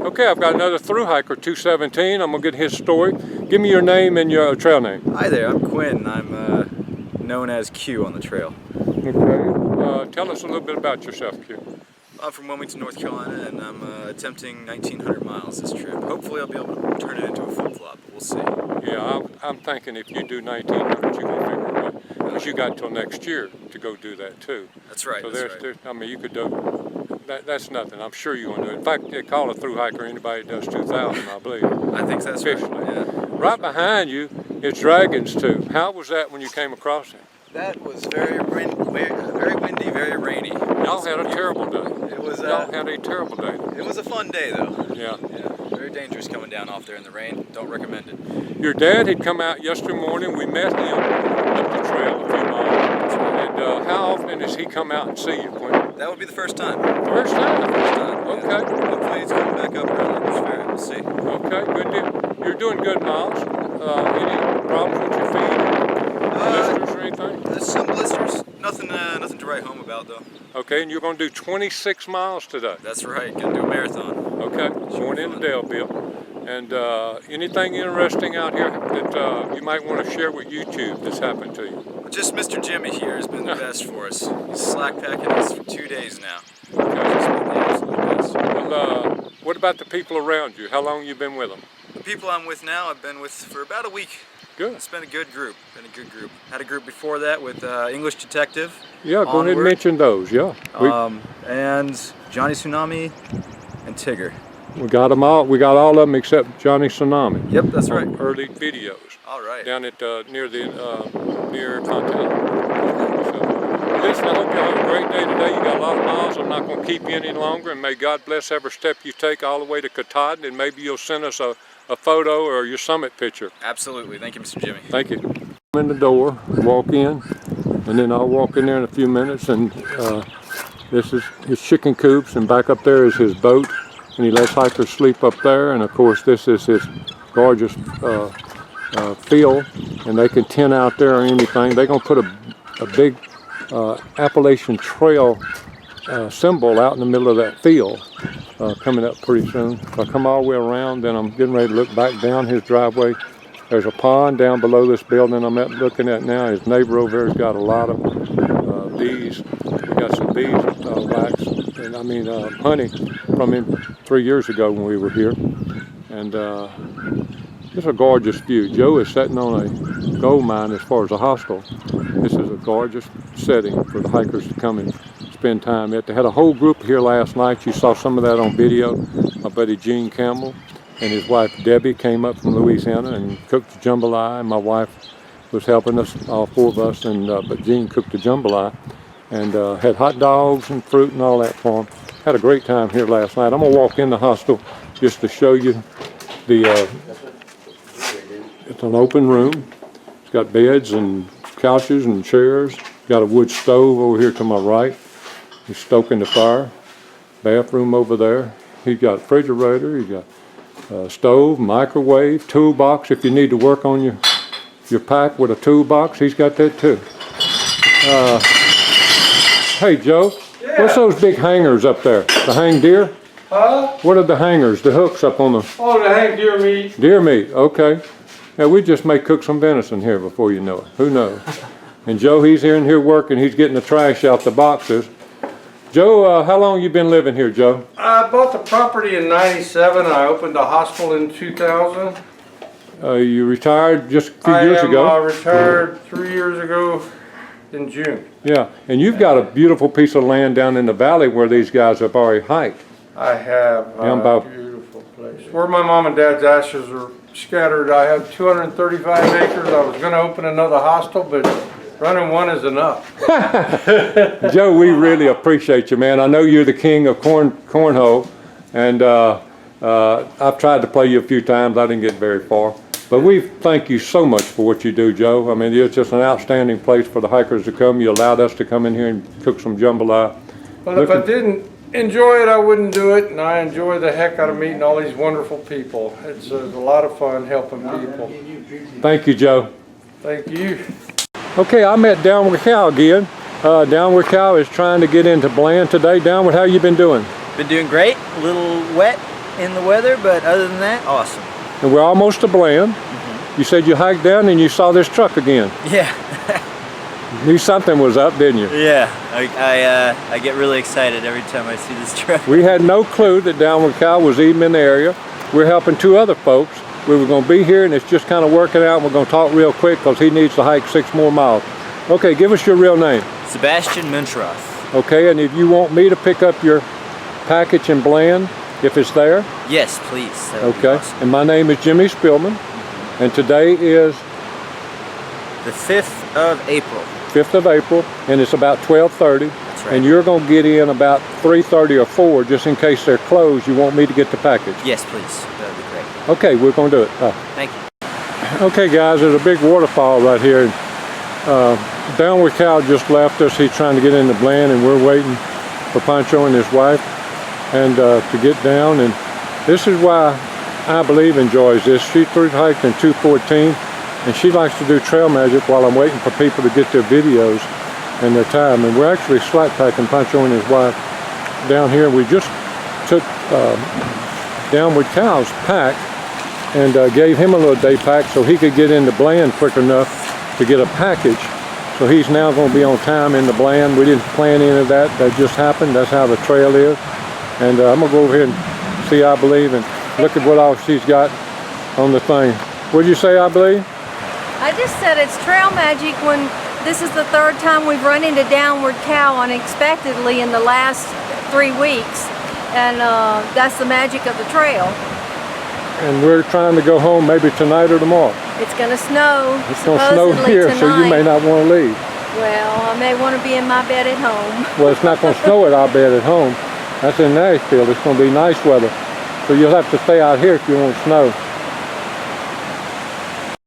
Okay, I've got another through hiker, 217. I'm gonna get his story. Give me your name and your trail name. Hi there, I'm Quinn. I'm known as Q on the trail. Okay, tell us a little bit about yourself, Q. I'm from Wilmington, North Carolina, and I'm attempting 1,900 miles this trip. Hopefully I'll be able to turn it into a flip-flop, but we'll see. Yeah, I'm thinking if you do 1,900, you're gonna figure it out. Because you got till next year to go do that too. That's right, So that's right. I mean, you could do, that's nothing. I'm sure you're gonna do it. In fact, they call a through hiker anybody that does 2,000, I believe. I think that's officially. right, yeah. Right behind you is Dragon's Tooth. How was that when you came across it? That was very windy, very rainy. Y'all had a terrible day. It was. Y'all had a terrible day. It was a fun day though. Yeah. Yeah. Very dangerous coming down off there in the rain. Don't recommend it. Your dad had come out yesterday morning. We met him up the trail a few miles. And how often does he come out and see you, Quinn? That would be the first time. First time? The first time. Okay. Yeah. Hopefully he's coming back up around this fair. We'll see. Okay, good deal. You're doing good, Miles. Any problems with your feet? Blisters or anything? There's some blisters. Nothing to write home about though. Okay, and you're going to do 26 miles today. That's right. Gonna do a marathon. Okay, going into Delville. And anything interesting out here that you might want to share with YouTube that's happened to you? Just Mr. Jimmy here has been the best for us. He's slack packing us for 2 days now. Okay. He's been the absolute best. Well, what about the people around you? How long have you been with them? The people I'm with now, I've been with for about a week. Good. It's been a good group. Had a group before that with English Detective. Yeah, go ahead and mention those. Yeah. And Johnny Tsunami and Tigger. We got them all. We got all of them except Johnny Tsunami. Yep, that's right. Early videos. All right. Down at near Continental. So, listen, I hope you have a great day today. You got a lot of miles. I'm not going to keep you any longer, and may God bless every step you take all the way to Katahdin, and maybe you'll send us a photo or your summit picture. Absolutely. Thank you, Mr. Jimmy. Thank you. I'm in the door, walk in, and then I'll walk in there in a few minutes, and this is his chicken coops, and back up there is his boat, and he lets hikers sleep up there, and of course this is his gorgeous field, and they can tent out there or anything. They're going to put a big Appalachian Trail symbol out in the middle of that field coming up pretty soon. If I come all the way around, then I'm getting ready to look back down his driveway. There's a pond down below this building I'm looking at now. His neighbor over there has got a lot of bees. We got some bees wax, and I mean honey from him 3 years ago when we were here. And it's a gorgeous view. Joe is sitting on a gold mine as far as a hostel. This is a gorgeous setting for the hikers to come and spend time at. They had a whole group here last night. You saw some of that on video. My buddy Gene Campbell and his wife Debbie came up from Louisiana and cooked jambalaya, and my wife was helping us, all four of us, and but Gene cooked the jambalaya and had hot dogs and fruit and all that for them. Had a great time here last night. I'm gonna walk in the hostel just to show you the it's an open room. It's got beds and couches and chairs. Got a wood stove over here to my right. He's stoking the fire. Bathroom over there. He's got a refrigerator. He's got a stove, microwave, toolbox. If you need to work on your pack with a toolbox, he's got that too. Hey Joe, yeah. What's those big hangers up there? The hang deer? Huh? What are the hangers? The hooks up on the... Oh, the hang deer meat. Deer meat, okay. Yeah, we just may cook some venison here before you know it. Who knows? And Joe, he's in here working. He's getting the trash out the boxes. Joe, how long you been living here, Joe? I bought the property in '97. I opened a hostel in 2000. You retired just a few years ago? I retired 3 years ago in June. Yeah, and you've got a beautiful piece of land down in the valley where these guys have already hiked. I have a beautiful place. Where my mom and dad's ashes are scattered, I have 235 acres. I was going to open another hostel, but running one is enough. Joe, we really appreciate you, man. I know you're the king of cornhole, and I've tried to play you a few times. I didn't get very far. But we thank you so much for what you do, Joe. I mean, it's just an outstanding place for the hikers to come. You allowed us to come in here and cook some jambalaya. Well, if I didn't enjoy it, I wouldn't do it, and I enjoy the heck out of meeting all these wonderful people. It's a lot of fun helping people. Thank you, Joe. Thank you. Okay, I'm at Downward Cow again. Downward Cow is trying to get into Bland today. Downward, how you been doing? Been doing great. A little wet, in the weather, but other than that, awesome. And we're almost to Bland. You said you hiked down and you saw this truck again. Yeah. Knew something was up, didn't you? Yeah, I get really excited every time I see this truck. We had no clue that Downward Cow was even in the area. We're helping 2 other folks. We were going to be here and it's just kind of working out. We're going to talk real quick because he needs to hike 6 more miles. Okay, give us your real name. Sebastian Mintroth. Okay, and if you want me to pick up your package in Bland, if it's there? Yes, please. That would be Okay, awesome. and my name is Jimmy Spillman, and today is The 5th of April. 5th of April, and it's about 12:30. That's right. And you're going to get in about 3:30 or 4, just in case they're closed. You want me to get the package? Yes, please. That would be great. Okay, we're going to do it. Thank you. Okay, guys, there's a big waterfall right here. Downward Cow just left us. He's trying to get into Bland, and we're waiting for Pancho and his wife and to get down. And this is why I believe enjoys this. She through hiked in 214, and she likes to do trail magic while I'm waiting for people to get their videos and their time. And we're actually slack packing Pancho and his wife down here. We just took Downward Cow's pack and gave him a little day pack so he could get into Bland quick enough to get a package. So he's now going to be on time in the Bland. We didn't plan any of that. That just happened. That's how the trail is. And I'm going to go over here and see I Believe and look at what all she's got on the thing. What did you say, I Believe? I just said it's trail magic when this is the 3rd time we've run into Downward Cow unexpectedly in the last 3 weeks. And that's the magic of the trail. And we're trying to go home maybe tonight or tomorrow. It's going to snow. It's going to snow here, tonight. so you may not want to leave. Well, I may want to be in my bed at home. Well, it's not going to snow at our bed at home. That's in Nashville. It's going to be nice weather. So you'll have to stay out here if you want snow.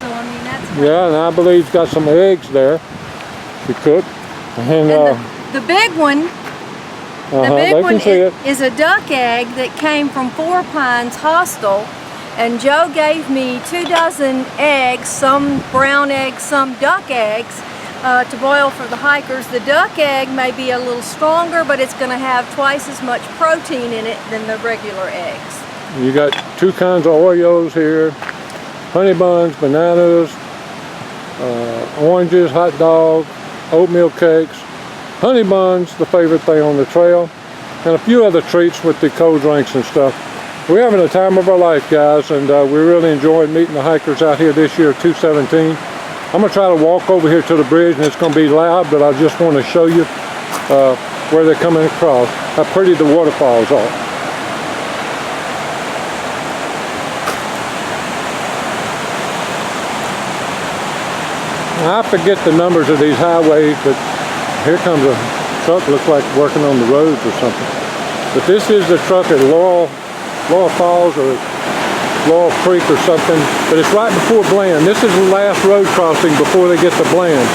So, I mean, that's Yeah, and I Believe it's got some eggs there to cook. And, the big one, the they big can one see it. is a duck egg that came from 4 Pines Hostel. And Joe gave me 2 dozen eggs, some brown eggs, some duck eggs, to boil for the hikers. The duck egg may be a little stronger, but it's going to have twice as much protein in it than the regular eggs. You got 2 kinds of Oreos here, honey buns, bananas, oranges, hot dog, oatmeal cakes, honey buns, the favorite thing on the trail, and a few other treats with the cold drinks and stuff. We're having a time of our life, guys, and we're really enjoying meeting the hikers out here this year, 217. I'm going to try to walk over here to the bridge, and it's going to be loud, but I just want to show you where they're coming across, how pretty the waterfalls are. I forget the numbers of these highways, but here comes a truck, looks like working on the roads or something. But this is the truck at Laurel Falls or Laurel Creek or something, but it's right before Bland. This is the last road crossing before they get to Bland.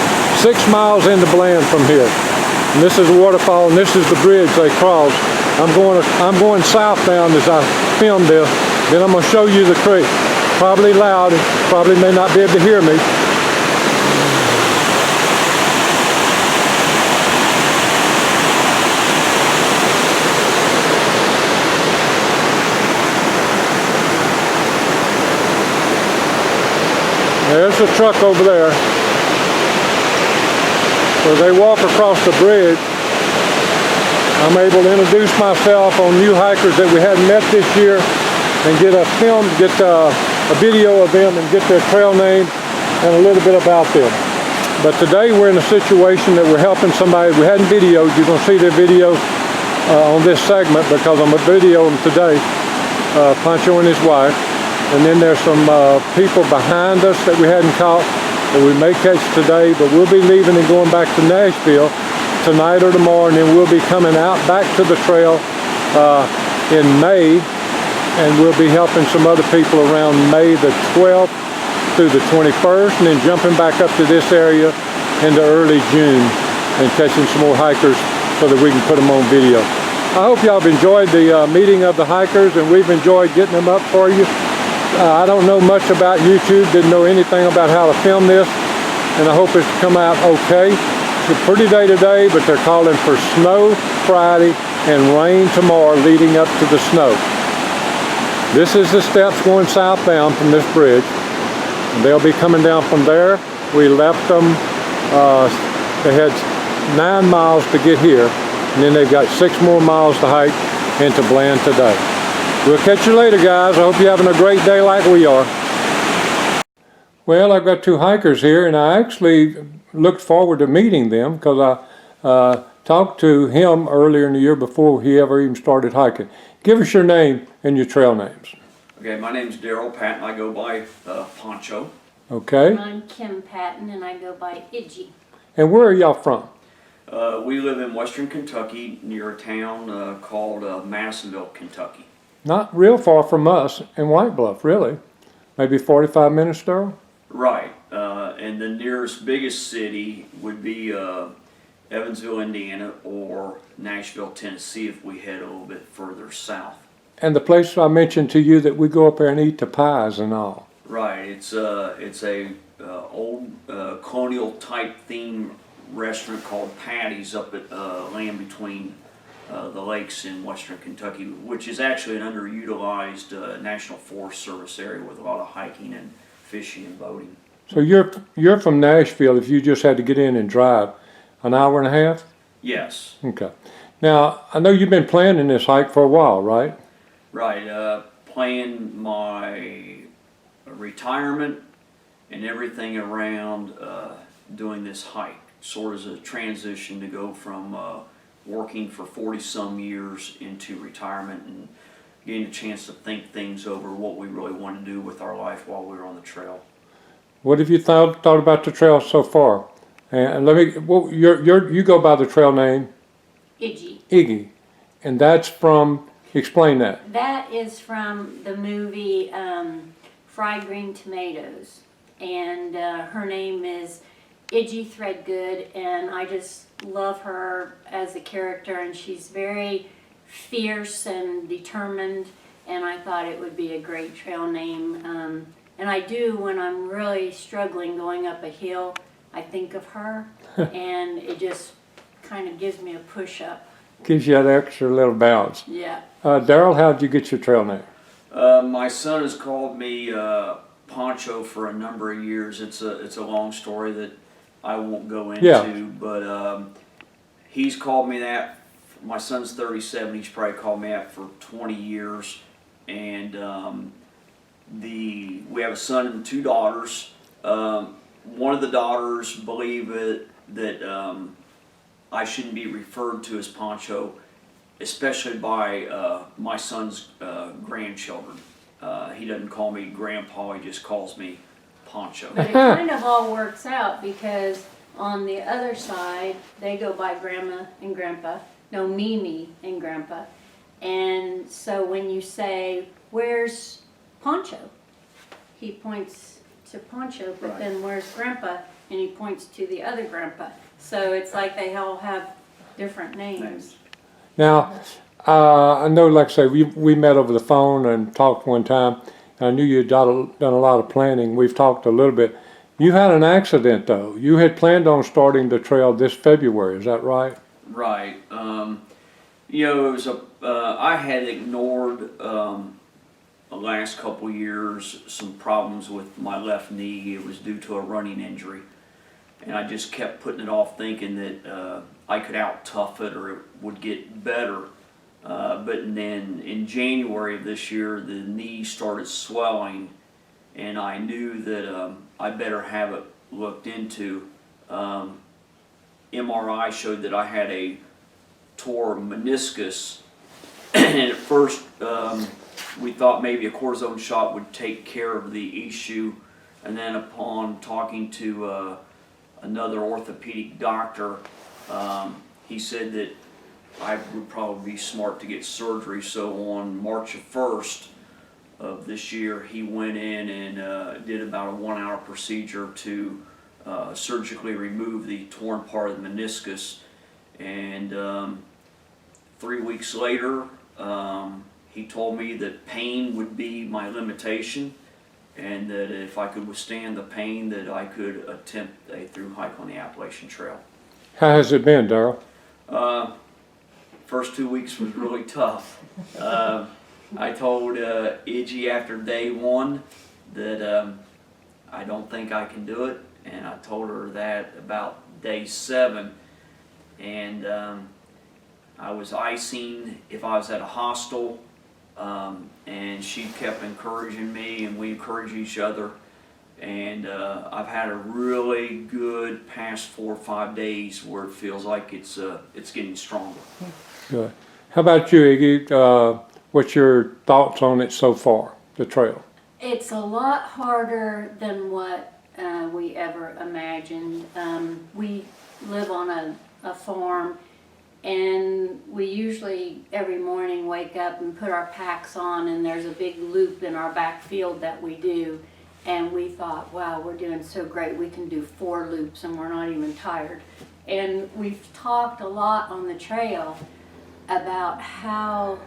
6 miles into Bland from here. And this is the waterfall, and this is the bridge they cross. I'm going southbound as I film this. Then I'm going to show you the creek. Probably loud, probably may not be able to hear me. There's a truck over there. So they walk across the bridge. I'm able to introduce myself on new hikers that we hadn't met this year and get a video of them and get their trail name and a little bit about them. But today we're in a situation that we're helping somebody we hadn't videoed. You're going to see their video on this segment because I'm going to video them today, Pancho and his wife. And then there's some people behind us that we hadn't caught that we may catch today, but we'll be leaving and going back to Nashville tonight or tomorrow, and then we'll be coming out back to the trail in May, and we'll be helping some other people around May the 12th through the 21st, and then jumping back up to this area into early June and catching some more hikers so that we can put them on video. I hope y'all have enjoyed the meeting of the hikers, and we've enjoyed getting them up for you. I don't know much about YouTube, didn't know anything about how to film this, and I hope it's come out okay. It's a pretty day today, but they're calling for snow Friday and rain tomorrow leading up to the snow. This is the steps going southbound from this bridge. And they'll be coming down from there. We left them, they had 9 miles to get here, and then they've got 6 more miles to hike into Bland today. We'll catch you later, guys. I hope you're having a great day like we are. Well, I've got 2 hikers here, and I actually looked forward to meeting them because I talked to him earlier in the year before he ever even started hiking. Give us your name and your trail names. Okay, my name's Daryl Patton. I go by Pancho. Okay. I'm Kim Patton, and I go by Iggy. And where are y'all from? We live in western Kentucky near a town called Madisonville, Kentucky. Not real far from us in White Bluff, really. Maybe 45 minutes, Daryl? Right, and the nearest biggest city would be Evansville, Indiana, or Nashville, Tennessee if we head a little bit further south. And the place I mentioned to you that we go up there and eat the pies and all. Right, it's a old colonial type theme restaurant called Patty's up at land between the lakes in western Kentucky, which is actually an underutilized National Forest Service area with a lot of hiking and fishing and boating. So you're from Nashville if you just had to get in and drive an hour and a half? Yes. Okay. Now, I know you've been planning this hike for a while, right? Right, planning my retirement and everything around doing this hike, sort of as a transition to go from working for 40-some years into retirement and getting a chance to think things over, what we really want to do with our life while we were on the trail. What have you thought about the trail so far? And let me, you go by the trail name? Iggy. Iggy. And that's from, explain that. That is from the movie Fried Green Tomatoes. And her name is Iggy Threadgood, and I just love her as a character, and she's very fierce and determined, and I thought it would be a great trail name. And I do, when I'm really struggling going up a hill, I think of her, and it just kind of gives me a push up. Gives you that extra little bounce. Yeah. Daryl, how'd you get your trail name? My son has called me Pancho for a number of years. It's a long story that I won't go into, but he's called me that. My son's 37. He's probably called me that for 20 years, and we have a son and 2 daughters. One of the daughters believe that I shouldn't be referred to as Pancho, especially by my son's grandchildren. He doesn't call me Grandpa, he just calls me Pancho. But it kind of all works out because on the other side, they go by Grandma and Grandpa. No, Mimi and Grandpa. And so when you say, where's Pancho? He points to Pancho, but then where's Grandpa? And he points to the other Grandpa. So it's like they all have different names. Now, I know, like I say, we met over the phone and talked one time. I knew you'd done a lot of planning. We've talked a little bit. You had an accident, though. You had planned on starting the trail this February, is that right? Right. You know, it was I had ignored the last couple years some problems with my left knee. It was due to a running injury. And I just kept putting it off thinking that I could out-tough it or it would get better. But then in January of this year, the knee started swelling, and I knew that I better have it looked into. MRI showed that I had a tore meniscus, and at first we thought maybe a cortisone shot would take care of the issue, and then upon talking to another orthopedic doctor, he said that I would probably be smart to get surgery. So on March 1st of this year, he went in and did about a 1-hour procedure to surgically remove the torn part of the meniscus. And 3 weeks later, he told me that pain would be my limitation, and that if I could withstand the pain, that I could attempt a through hike on the Appalachian Trail. How has it been, Daryl? First 2 weeks was really tough. I told Iggy after day one that I don't think I can do it, and I told her that about day 7, and I was icing if I was at a hostel, and she kept encouraging me, and we encourage each other. And I've had a really good past 4 or 5 days where it feels like it's getting stronger. Good. How about you, Iggy? What's your thoughts on it so far, the trail? It's a lot harder than what we ever imagined. We live on a farm, and we usually every morning wake up and put our packs on, and there's a big loop in our back field that we do. And we thought, wow, we're doing so great. We can do 4 loops and we're not even tired. And we've talked a lot on the trail about how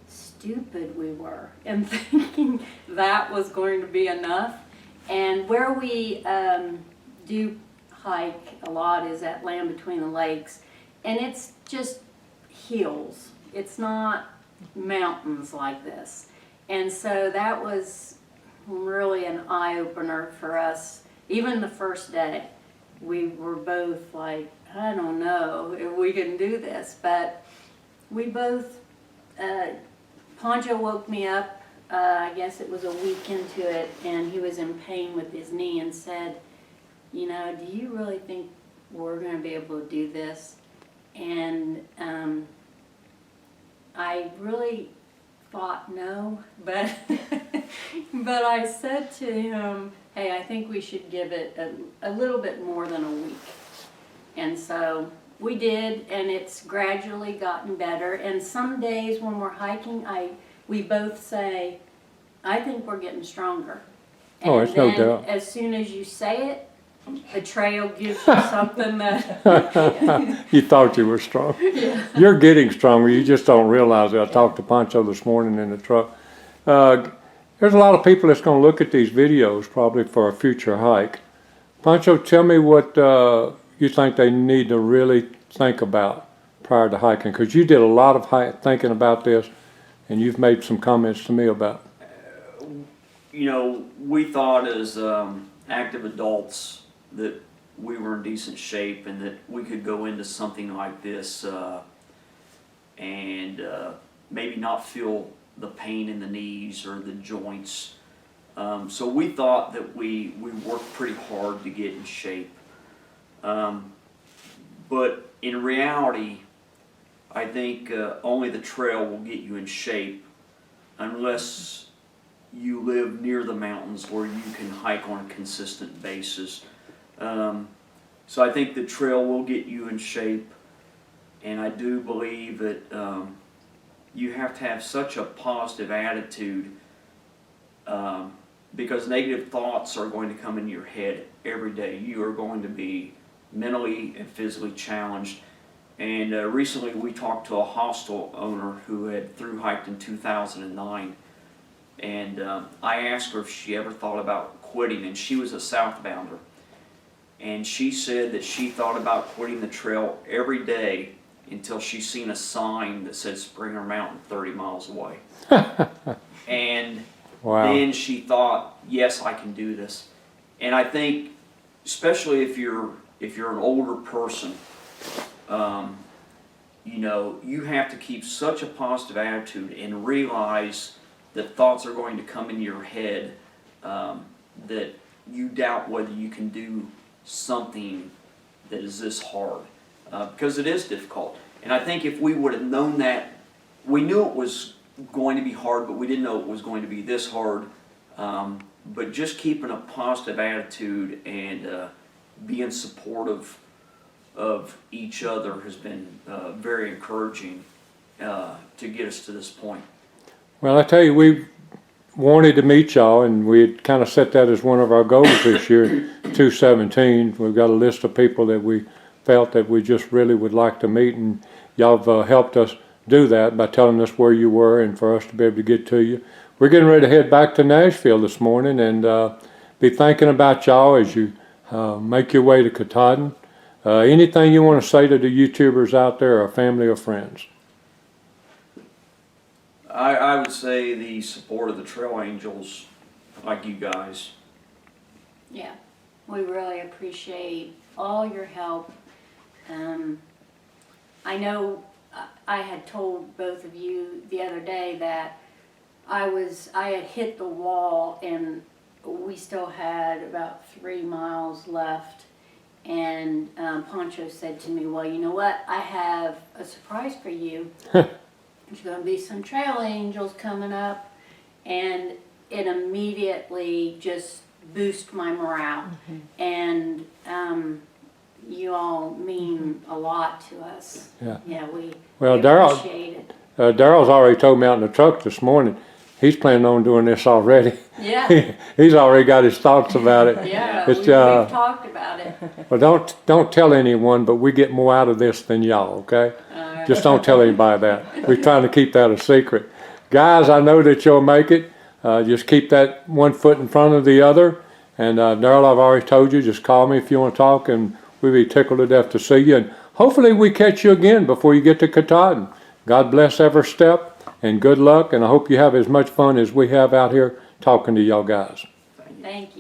stupid we were and thinking that was going to be enough. And where we do hike a lot is at Land Between the Lakes. And it's just hills. It's not mountains like this. And so that was really an eye-opener for us. Even the first day, we were both like, I don't know if we can do this, but we both, Pancho woke me up, I guess it was a week into it, and he was in pain with his knee and said, you know, do you really think we're going to be able to do this? And I really thought no, but but I said to him, hey, I think we should give it a little bit more than a week. And so we did, and it's gradually gotten better. And some days when we're hiking, we both say, I think we're getting stronger. And Oh, it's no doubt. as soon as you say it, the trail gives you something that You thought you were strong. yeah. You're getting stronger. You just don't realize it. I talked to Pancho this morning in the truck. There's a lot of people that's going to look at these videos probably for a future hike. Pancho, tell me what you think they need to really think about prior to hiking, because you did a lot of thinking about this, and you've made some comments to me about it. You know, we thought as active adults that we were in decent shape and that we could go into something like this and maybe not feel the pain in the knees or the joints. So we thought that we worked pretty hard to get in shape. But in reality, I think only the trail will get you in shape unless you live near the mountains where you can hike on a consistent basis. So I think the trail will get you in shape, and I do believe that you have to have such a positive attitude because negative thoughts are going to come in your head every day. You are going to be mentally and physically challenged. And recently we talked to a hostel owner who had thru hiked in 2009, and I asked her if she ever thought about quitting, and she was a southbounder. And she said that she thought about quitting the trail every day until she seen a sign that said Springer Mountain 30 miles away. And Wow. then she thought, yes, I can do this. And I think, especially if you're an older person, you know, you have to keep such a positive attitude and realize that thoughts are going to come in your head that you doubt whether you can do something that is this hard, because it is difficult. And I think if we would have known that, we knew it was going to be hard, but we didn't know it was going to be this hard. But just keeping a positive attitude and being supportive of each other has been very encouraging to get us to this point. Well, I tell you, we wanted to meet y'all, and we had kind of set that as one of our goals this year, 2017. We've got a list of people that we felt that we just really would like to meet, and y'all have helped us do that by telling us where you were and for us to be able to get to you. We're getting ready to head back to Nashville this morning and be thinking about y'all as you make your way to Katahdin. Anything you want to say to the YouTubers out there, or family or friends? I would say the support of the Trail Angels, like you guys. Yeah, we really appreciate all your help. I know I had told both of you the other day that I had hit the wall and we still had about 3 miles left. And Pancho said to me, well, you know what? I have a surprise for you. There's going to be some trail angels coming up. And it immediately just boosted my morale. And you all mean a lot to us. Yeah. We Well, appreciate it. Daryl's already told me out in the truck this morning, he's planning on doing this already. Yeah. He's already got his thoughts about it. Yeah, It's, we've talked about it. Well, don't tell anyone, but we get more out of this than y'all, okay? Just don't tell anybody that. We're trying to keep that a secret. Guys, I know that you'll make it. Just keep that one foot in front of the other. And Daryl, I've already told you, just call me if you want to talk, and we'd be tickled to death to see you. And hopefully we catch you again before you get to Katahdin. God bless every step, and good luck, and I hope you have as much fun as we have out here talking to y'all guys. Thank you.